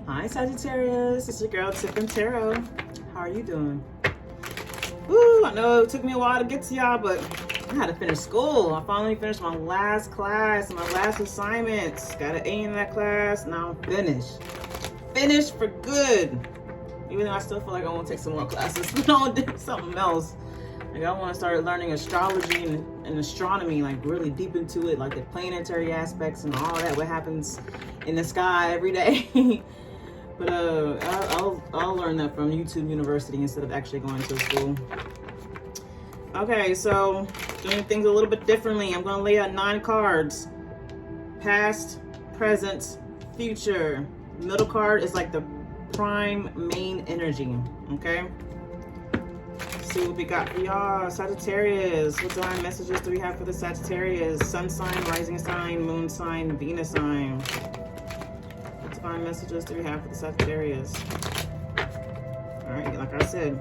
Hi Sagittarius, it's your girl Tiffanee Tarot. How are you doing? Woo, I know it took me a while to get to y'all, but I had to finish school. I finally finished my last class, my last assignments. Got an A in that class, now I'm finished. Finished for good. Even though I still feel like I want to take some more classes, but I want to do something else. Like I want to start learning astrology and astronomy, like really deep into it, like the planetary aspects and all that, what happens in the sky every day. But I'll learn that from YouTube University instead of actually going to school. Okay, so doing things a little bit differently. I'm going to lay out 9 cards. Past, present, future. Middle card is like the prime main energy. Okay. Let's see what we got for y'all. Sagittarius. What divine messages do we have for the Sagittarius? Sun sign, rising sign, moon sign, Venus sign. What divine messages do we have for the Sagittarius? All right, like I said.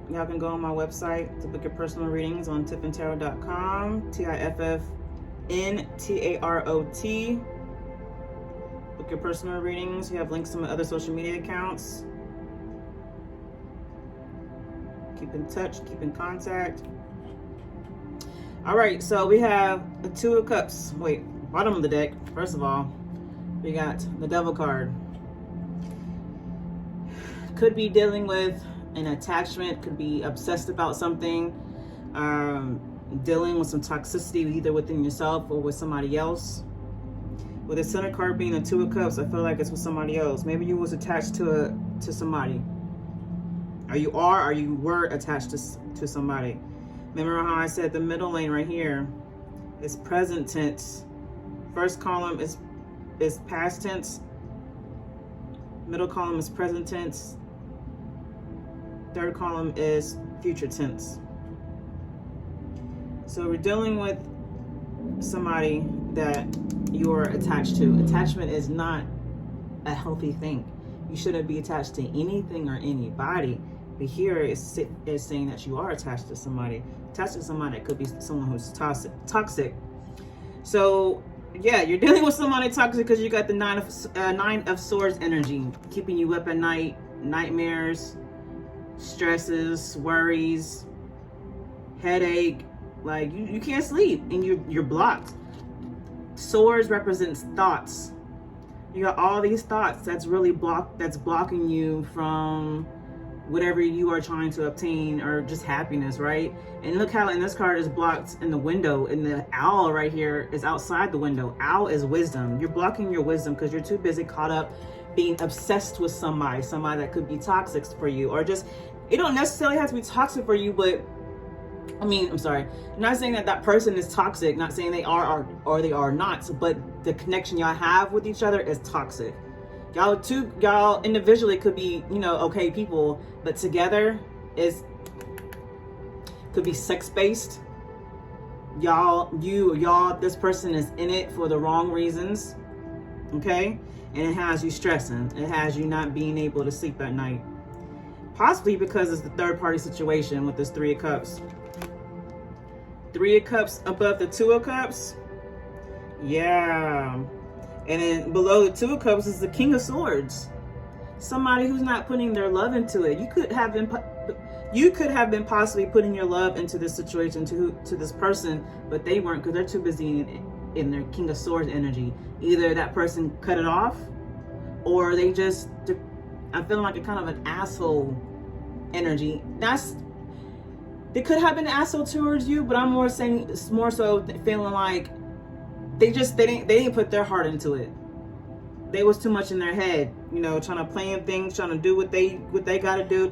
Y'all can go on my website to book your personal readings on tiffanetarot.com. TIFFNTAROT. Book your personal readings. You have links to my other social media accounts. Keep in touch, keep in contact. All right, so we have the Two of Cups. Wait, bottom of the deck. First of all, we got the Devil card. Could be dealing with an attachment, could be obsessed about something, dealing with some toxicity either within yourself or with somebody else. With the center card being the Two of Cups, I feel like it's with somebody else. Maybe you was attached to somebody, or you were attached to somebody. Remember how I said the middle lane right here is present tense. First column is past tense. Middle column is present tense. Third column is future tense. So we're dealing with somebody that you're attached to. Attachment is not a healthy thing. You shouldn't be attached to anything or anybody. But here is saying that you are attached to somebody. Attached to somebody that could be someone who's toxic. So yeah, you're dealing with somebody toxic because you got the Nine of Swords energy, keeping you up at night, nightmares, stresses, worries, headache, like you can't sleep and you're blocked. Swords represents thoughts. You got all these thoughts that's blocking you from whatever you are trying to obtain, or just happiness, right? And look how in this card is blocked in the window, and the owl right here is outside the window. Owl is wisdom. You're blocking your wisdom because you're too busy caught up being obsessed with somebody that could be toxic for you, or just, it don't necessarily have to be toxic for you, but I'm sorry, I'm not saying that person is toxic, not saying they are or they are not, but the connection y'all have with each other is toxic. Y'all individually could be, okay people, but together could be sex-based. This person is in it for the wrong reasons, okay? And it has you stressing. It has you not being able to sleep at night. Possibly because it's the third-party situation with this Three of Cups. 3 of Cups above the 2 of Cups. Yeah. And then below the 2 of Cups is the King of Swords. Somebody who's not putting their love into it. You could have been possibly putting your love into this situation to this person, but they weren't, because they're too busy in their King of Swords energy. Either that person cut it off, or I'm feeling like a kind of an asshole energy. They could have been an asshole towards you, but I'm more saying it's more so feeling like they didn't put their heart into it. They was too much in their head, trying to plan things, trying to do what they got to do.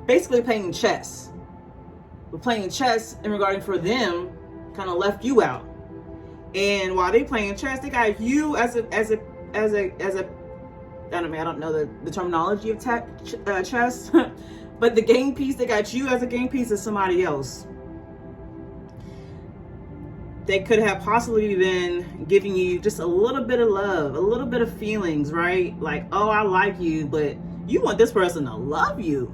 Basically playing chess. But playing chess in regarding for them kind of left you out. And while they playing chess, they got you as a I mean, I don't know the terminology of chess, but the game piece, they got you as a game piece is somebody else. They could have possibly been giving you just a little bit of love, a little bit of feelings, right? Like, oh, I like you, but you want this person to love you,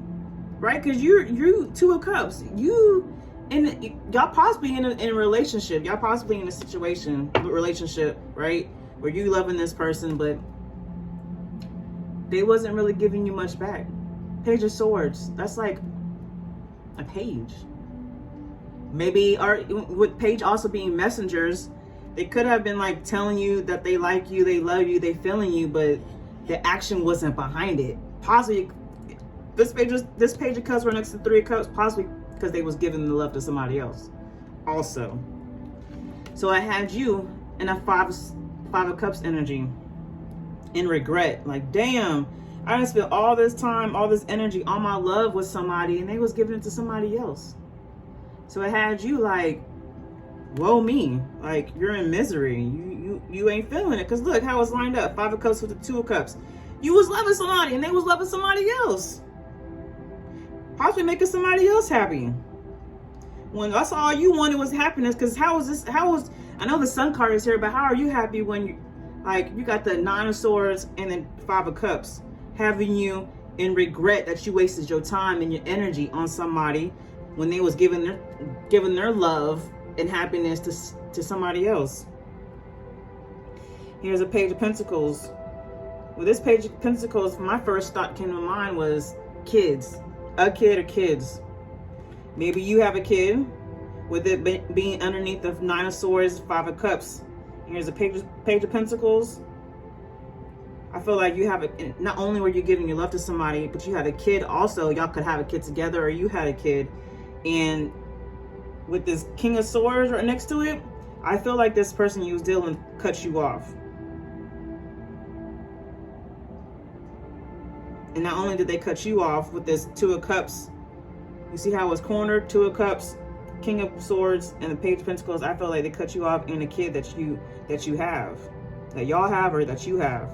right? Because you Two of Cups, y'all possibly in a relationship, y'all possibly in a relationship, right? Where you loving this person, but they wasn't really giving you much back. Page of Swords, that's like a page. Maybe, or with page also being messengers, they could have been like telling you that they like you, they love you, they feeling you, but the action wasn't behind it. Possibly, this page of Cups were next to Three of Cups, possibly because they was giving the love to somebody else also. So I had you in a Five of Cups energy, in regret. Like, damn, I just spent all this time, all this energy, all my love with somebody, and they was giving it to somebody else. So it had you like, whoa me, like you're in misery. You ain't feeling it. Because look how it's lined up. Five of Cups with the Two of Cups. You was loving somebody and they was loving somebody else. Possibly making somebody else happy. When that's all you wanted was happiness. Because I know the Sun card is here, but how are you happy when you got the Nine of Swords and then Five of Cups, having you in regret that you wasted your time and your energy on somebody when they was giving their love and happiness to somebody else. Here's a Page of Pentacles. With this Page of Pentacles, my first thought came to mind was kids. A kid or kids. Maybe you have a kid, with it being underneath the Nine of Swords, Five of Cups. Here's a Page of Pentacles. I feel like you have not only were you giving your love to somebody, but you had a kid also. Y'all could have a kid together, or you had a kid. And with this King of Swords right next to it, I feel like this person you was dealing with cut you off. And not only did they cut you off with this Two of Cups, you see how it's cornered, Two of Cups, King of Swords, and the Page of Pentacles. I feel like they cut you off and a kid that you have, that y'all have, or that you have.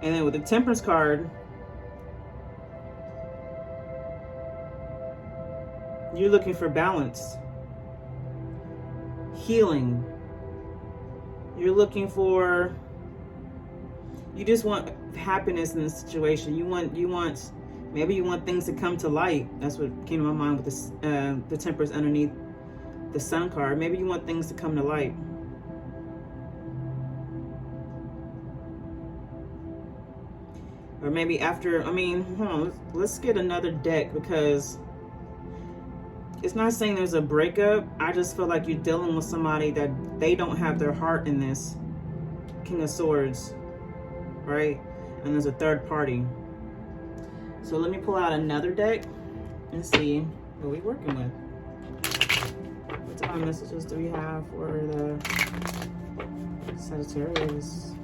And then with the Temperance card, you're looking for balance, healing. You're looking for, you just want happiness in this situation. Maybe you want things to come to light. That's what came to my mind with this, the Temperance underneath the Sun card. Maybe you want things to come to light. Or maybe after, hold on, let's get another deck, because it's not saying there's a breakup. I just feel like you're dealing with somebody that they don't have their heart in this King of Swords, right? And there's a third party. So let me pull out another deck and see what we're working with. What type of messages do we have for the Sagittarius?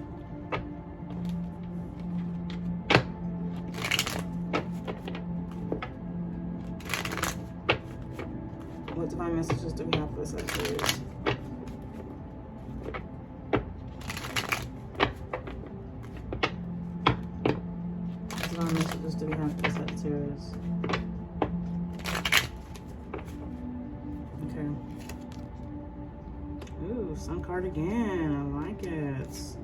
What divine messages do we have for the Sagittarius? What divine messages do we have for the Sagittarius? Okay. Ooh, Sun card again. I like it.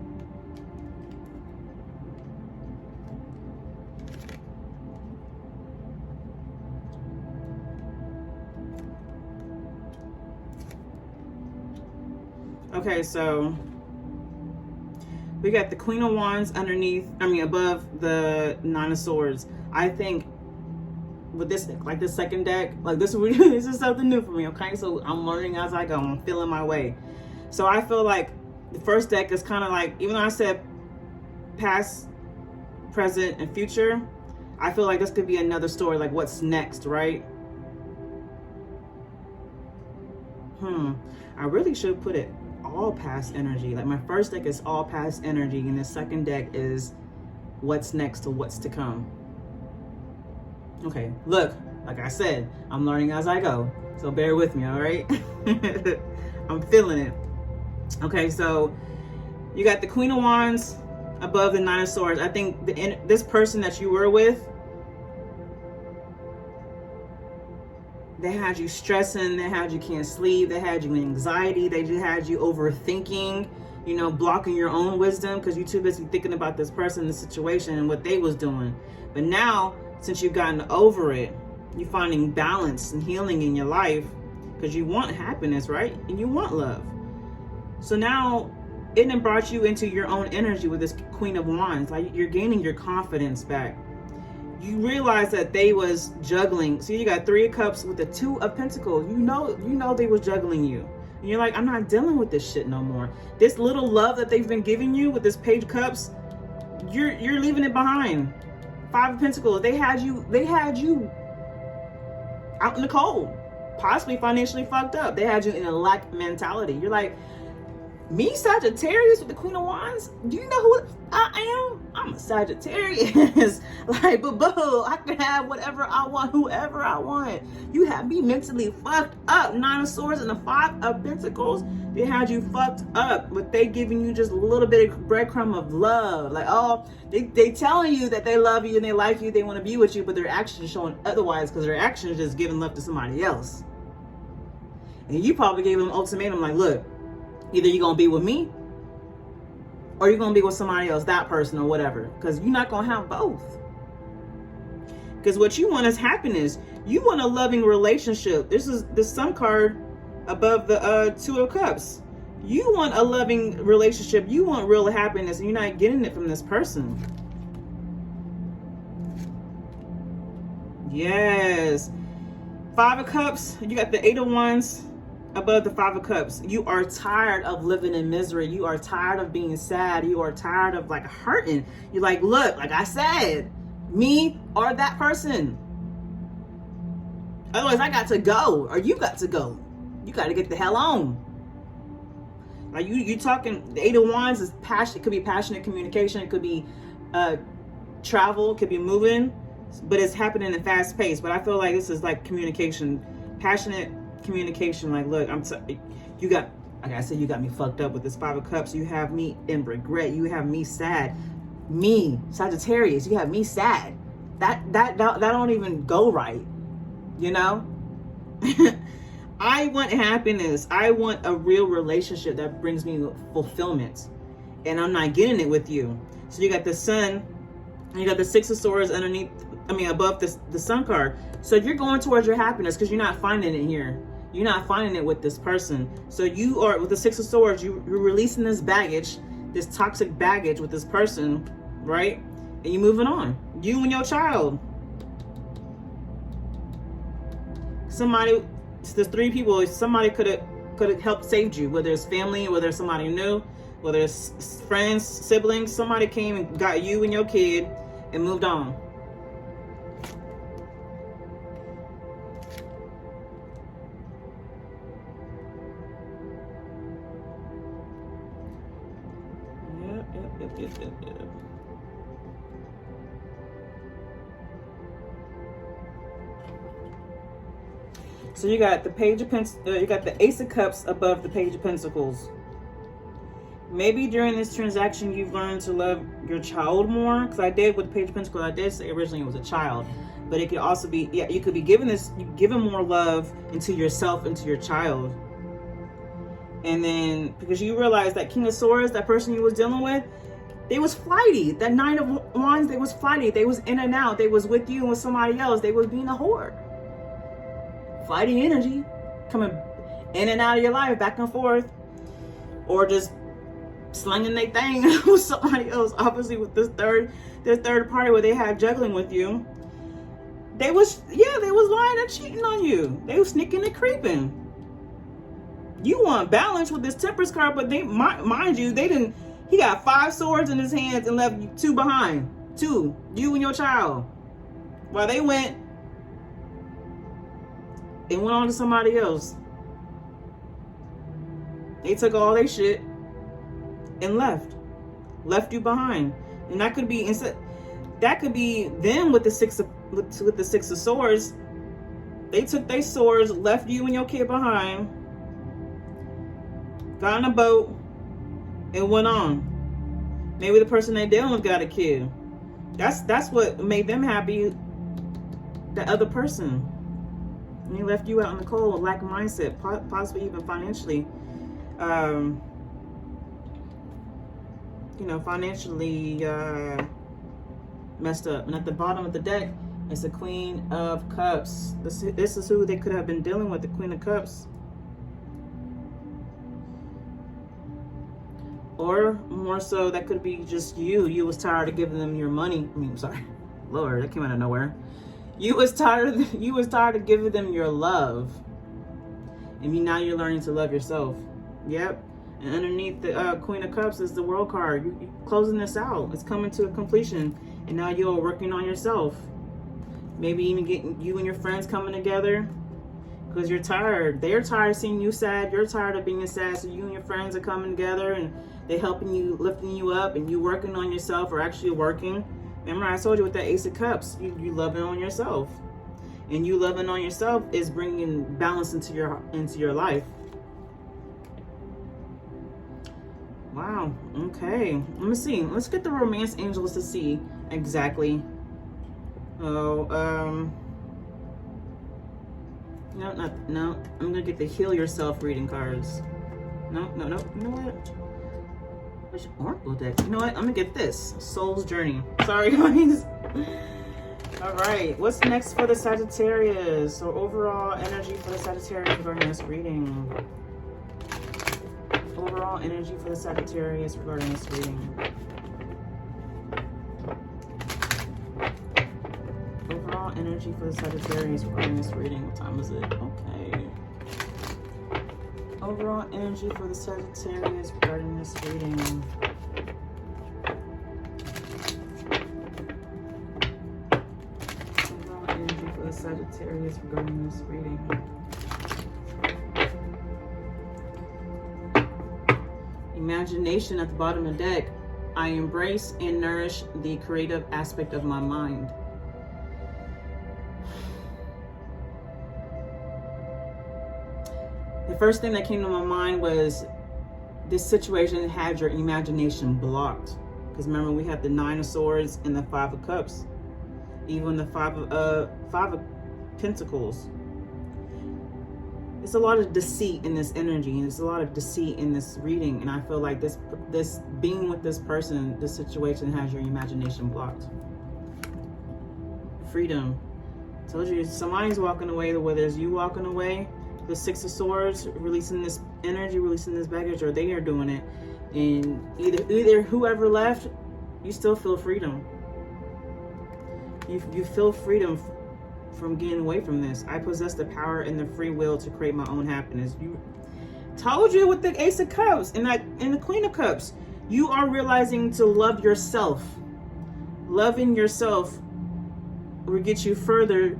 Okay, so we got the Queen of Wands above the Nine of Swords. I think with this, like this second deck, like this is something new for me, okay? So I'm learning as I go. I'm feeling my way. So I feel like the first deck is kind of like, even though I said past, present, and future, I feel like this could be another story, like what's next, right? I really should put it all past energy. Like my first deck is all past energy, and the second deck is what's next to what's to come. Okay, look, like I said, I'm learning as I go, so bear with me, all right? I'm feeling it. Okay, so you got the Queen of Wands above the Nine of Swords. I think this person that you were with, they had you stressing, they had you can't sleep, they had you in anxiety, they just had you overthinking, you know, blocking your own wisdom because you're too busy thinking about this person, the situation, and what they was doing. But now, since you've gotten over it, you're finding balance and healing in your life because you want happiness, right? And you want love. So now it then brought you into your own energy with this Queen of Wands. Like, you're gaining your confidence back. You realize that they was juggling. So you got Three of Cups with the Two of Pentacles. You know they was juggling you. And you're like, I'm not dealing with this shit no more. This little love that they've been giving you with this Page of Cups, you're leaving it behind. Five of Pentacles. They had you out in the cold, possibly financially fucked up. They had you in a lack mentality. You're like, me, Sagittarius with the Queen of Wands? Do you know who I am? I'm a Sagittarius. Like, boo, I can have whatever I want, whoever I want. You have me mentally fucked up. Nine of Swords and the Five of Pentacles, they had you fucked up, but they giving you just a little bit of breadcrumb of love. Like, oh, they telling you that they love you and they like you, they want to be with you, but their actions showing otherwise because their actions just giving love to somebody else. And you probably gave them an ultimatum like, look, either you're going to be with me or you're going to be with somebody else, that person or whatever. Because you're not going to have both. Because what you want is happiness. You want a loving relationship. This is the Sun card above the Two of Cups. You want a loving relationship. You want real happiness, and you're not getting it from this person. Yes. Five of Cups. You got the Eight of Wands above the Five of Cups. You are tired of living in misery. You are tired of being sad. You are tired of like hurting. You're like, look, like I said, me or that person. Otherwise, I got to go, or you got to go. You got to get the hell on. Like you talking, the Eight of Wands is passion. It could be passionate communication. It could be travel. It could be moving, but it's happening in a fast pace. But I feel like this is like communication, passionate communication. Like, look, you got, like I said, you got me fucked up with this Five of Cups. You have me in regret. You have me sad. Me, Sagittarius, you have me sad. That don't even go right, you know. I want happiness. I want a real relationship that brings me fulfillment, and I'm not getting it with you. So you got the Sun, and you got the Six of Swords underneath. I mean, above the Sun card. So you're going towards your happiness because you're not finding it here. You're not finding it with this person. So you are, with the Six of Swords, you're releasing this baggage, this toxic baggage with this person, right? And you're moving on. You and your child. Somebody, there's three people. Somebody could have helped saved you. Whether it's family, whether it's somebody new, whether it's friends, siblings. Somebody came and got you and your kid and moved on. Yep. So you got the Page of you got the Ace of Cups above the Page of Pentacles. Maybe during this transaction you've learned to love your child more. Because I did with the Page of Pentacles, I did say originally it was a child, but it could also be, yeah, you could be giving more love into yourself, into your child. And then because you realize that King of Swords, that person you was dealing with, they was flighty. That Nine of Wands, they was flighty. They was in and out. They was with you and with somebody else. They was being a whore. Flighty energy coming in and out of your life, back and forth, or just slinging their thing with somebody else. Obviously, with this third party where they had juggling with you, they was lying and cheating on you. They was sneaking and creeping. You want balance with this Temperance card, but they, mind you, they didn't. He got 5 swords in his hands and left 2 behind. 2, you and your child. While they went on to somebody else. They took all their shit and left you behind. And that could be them with the six of swords. They took their swords, left you and your kid behind, got on a boat, and went on. Maybe the person they dealing with got a kid. That's what made them happy. The other person. And he left you out in the cold with lack of mindset, possibly even financially. Financially messed up. And at the bottom of the deck is the Queen of Cups. This is who they could have been dealing with, the Queen of Cups. Or more so, that could be just you. You was tired of giving them your money. Lord, that came out of nowhere. You was tired of giving them your love. And now you're learning to love yourself. Yep. And underneath the Queen of Cups is the World card. You're closing this out. It's coming to a completion. And now you're working on yourself. Maybe even getting you and your friends coming together. Because you're tired. They're tired of seeing you sad. You're tired of being sad. So you and your friends are coming together. And they're helping you, lifting you up. And you working on yourself, or actually working. Remember, I told you with that Ace of Cups. You loving on yourself. And you loving on yourself is bringing balance into your life. Wow. Okay. Let me see. Let's get the romance angels to see exactly. No. I'm gonna get the heal yourself reading cards. No. You know what? Which oracle deck? You know what? I'm gonna get this Soul's Journey. Sorry, guys. All right. What's next for the Sagittarius? So overall energy for the Sagittarius regarding this reading. Overall energy for the Sagittarius regarding this reading. Overall energy for the Sagittarius regarding this reading. What time is it? Okay. Overall energy for the Sagittarius regarding this reading. Overall energy for the Sagittarius regarding this reading. Imagination at the bottom of the deck. I embrace and nourish the creative aspect of my mind. The first thing that came to my mind was this situation had your imagination blocked. Because remember, we had the Nine of Swords and the Five of Cups. Even the Five of Pentacles. There's a lot of deceit in this energy, and there's a lot of deceit in this reading, and I feel like this being with this person, this situation has your imagination blocked. Freedom. I told you, somebody's walking away, whether it's you walking away, the Six of Swords, releasing this energy, releasing this baggage, or they are doing it. And either whoever left, you still feel freedom. You feel freedom from getting away from this. I possess the power and the free will to create my own happiness. You told you with the Ace of Cups and the Queen of Cups. You are realizing to love yourself. Loving yourself will get you further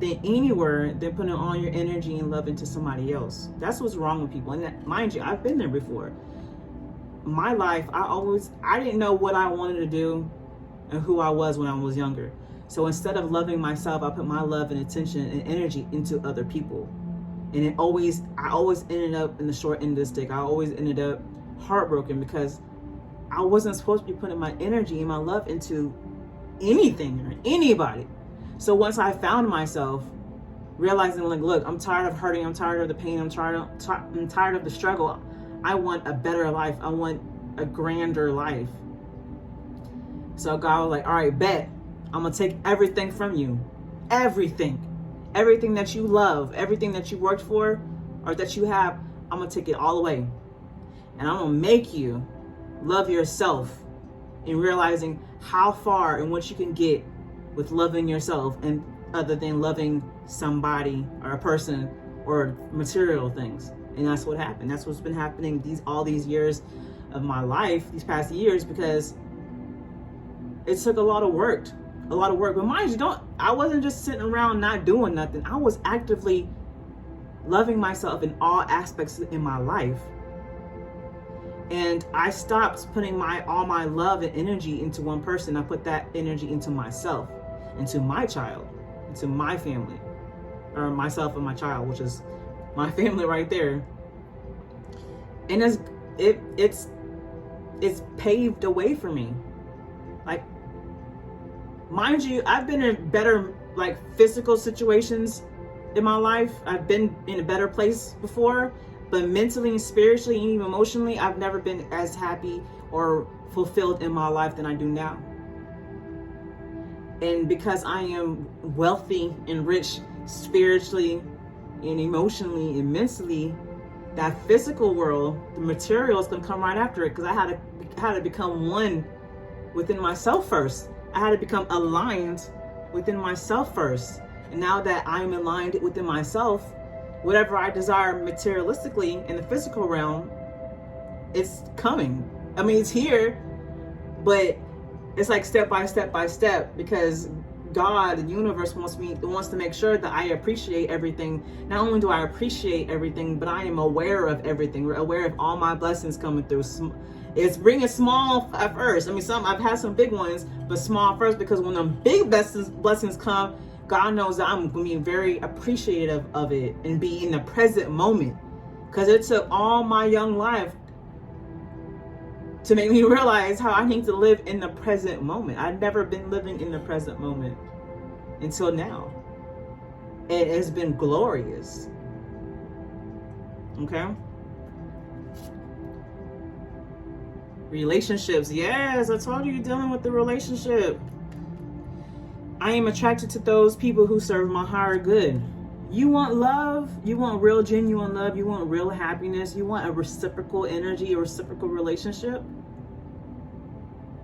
than anywhere than putting all your energy and love into somebody else. That's what's wrong with people. And that, mind you, I've been there before. My life, I didn't know what I wanted to do and who I was when I was younger. So instead of loving myself, I put my love and attention and energy into other people. And I always ended up in the short end of the stick. I always ended up heartbroken because I wasn't supposed to be putting my energy and my love into anything or anybody. So once I found myself realizing, like, look, I'm tired of hurting. I'm tired of the pain. I'm tired of the struggle. I want a better life. I want a grander life. So God was like, all right, bet. I'm going to take everything from you. Everything. Everything that you love, everything that you worked for or that you have, I'm going to take it all away. And I'm going to make you love yourself and realizing how far and what you can get with loving yourself, and other than loving somebody or a person or material things. And that's what happened. That's what's been happening all these years of my life, these past years, because it took a lot of work. But mind you, I wasn't just sitting around not doing nothing. I was actively loving myself in all aspects in my life. And I stopped putting all my love and energy into one person. I put that energy into myself, into my child, into my family, or myself and my child, which is my family right there. And it's paved a way for me. Like, mind you, I've been in better like physical situations in my life. I've been in a better place before, but mentally and spiritually and even emotionally, I've never been as happy or fulfilled in my life than I do now. And because I am wealthy and rich spiritually and emotionally and mentally, that physical world, the material is going to come right after it, because I had to become one within myself first. I had to become aligned within myself first. And now that I'm aligned within myself, whatever I desire materialistically in the physical realm, it's coming. I mean, it's here, but it's like step by step by step, because God, the universe, wants to make sure that I appreciate everything. Not only do I appreciate everything, but I am aware of everything. We're aware of all my blessings coming through. It's bringing small at first. I mean, I've had some big ones, but small first, because when the big blessings come, God knows that I'm going to be very appreciative of it and be in the present moment. Because it took all my young life to make me realize how I need to live in the present moment. I've never been living in the present moment until now. It has been glorious. Okay? Relationships. Yes, I told you, you're dealing with the relationship. I am attracted to those people who serve my higher good. You want love, you want real genuine love, you want real happiness, you want a reciprocal energy, a reciprocal relationship.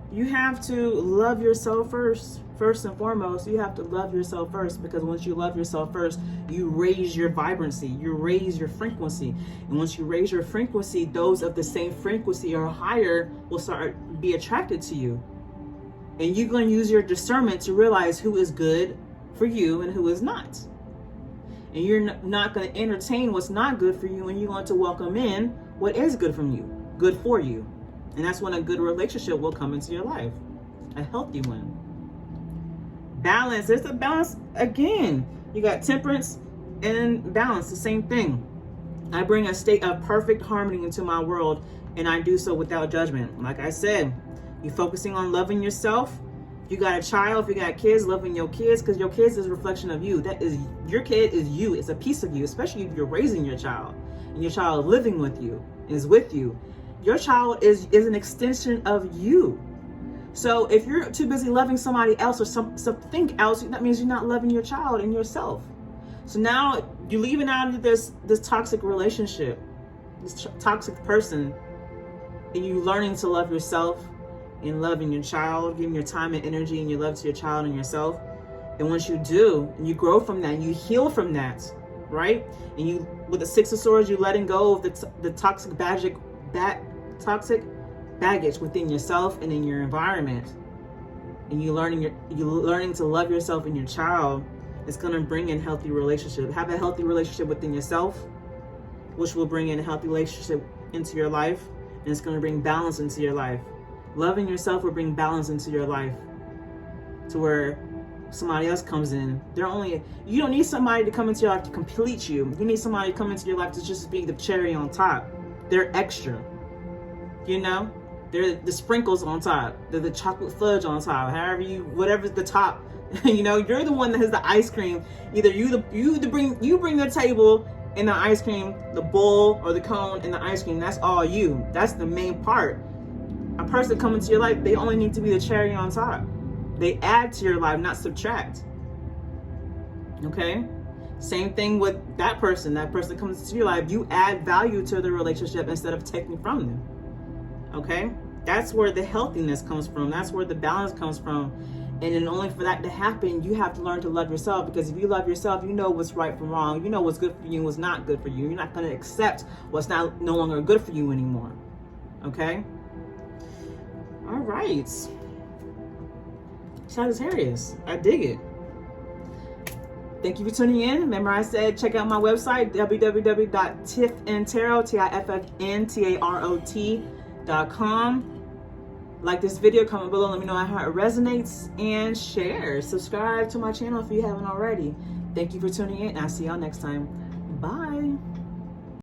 You have to love yourself first and foremost. You have to love yourself first, because once you love yourself first, you raise your vibrancy, you raise your frequency. And once you raise your frequency, those of the same frequency or higher will start be attracted to you. And you're going to use your discernment to realize who is good for you and who is not. And you're not going to entertain what's not good for you, and you're going to welcome in what is good from you, good for you. And that's when a good relationship will come into your life, a healthy one. Balance. There's a balance again. You got temperance and balance, the same thing. I bring a state of perfect harmony into my world, and I do so without judgment. Like I said, you're focusing on loving yourself. If you got a child, if you got kids, loving your kids, because your kids is a reflection of you. That is, your kid is you. It's a piece of you, especially if you're raising your child and your child living with you, is with you. Your child is an extension of you. So if you're too busy loving somebody else or something else, that means you're not loving your child and yourself. So now you're leaving out of this toxic relationship, this toxic person, and you learning to love yourself and loving your child, giving your time and energy and your love to your child and yourself. And once you do, and you grow from that, and you heal from that, right? And you, with the Six of Swords, you're letting go of the toxic baggage within yourself and in your environment. And you're learning to love yourself and your child. It's going to bring in healthy relationship. Have a healthy relationship within yourself, which will bring in a healthy relationship into your life, and it's going to bring balance into your life. Loving yourself will bring balance into your life, to where somebody else comes in. You don't need somebody to come into your life to complete you. You need somebody to come into your life to just be the cherry on top. They're extra. You know? They're the sprinkles on top. They're the chocolate fudge on top. Whatever's the top. You know, you're the one that has the ice cream. Either you bring the table and the ice cream, the bowl or the cone and the ice cream. That's all you. That's the main part. A person coming to your life, they only need to be the cherry on top. They add to your life, not subtract. Okay? Same thing with that person. That person comes into your life, you add value to the relationship instead of taking from them. Okay? That's where the healthiness comes from. That's where the balance comes from. And in only for that to happen, you have to learn to love yourself. Because if you love yourself, you know what's right from wrong. You know what's good for you and what's not good for you. You're not going to accept what's no longer good for you anymore. Okay? All right. Sagittarius, I dig it. Thank you for tuning in. Remember, I said check out my website, www.tiffantarot.com. Like this video, comment below, let me know how it resonates, and share. Subscribe to my channel if you haven't already. Thank you for tuning in, and I'll see y'all next time. Bye.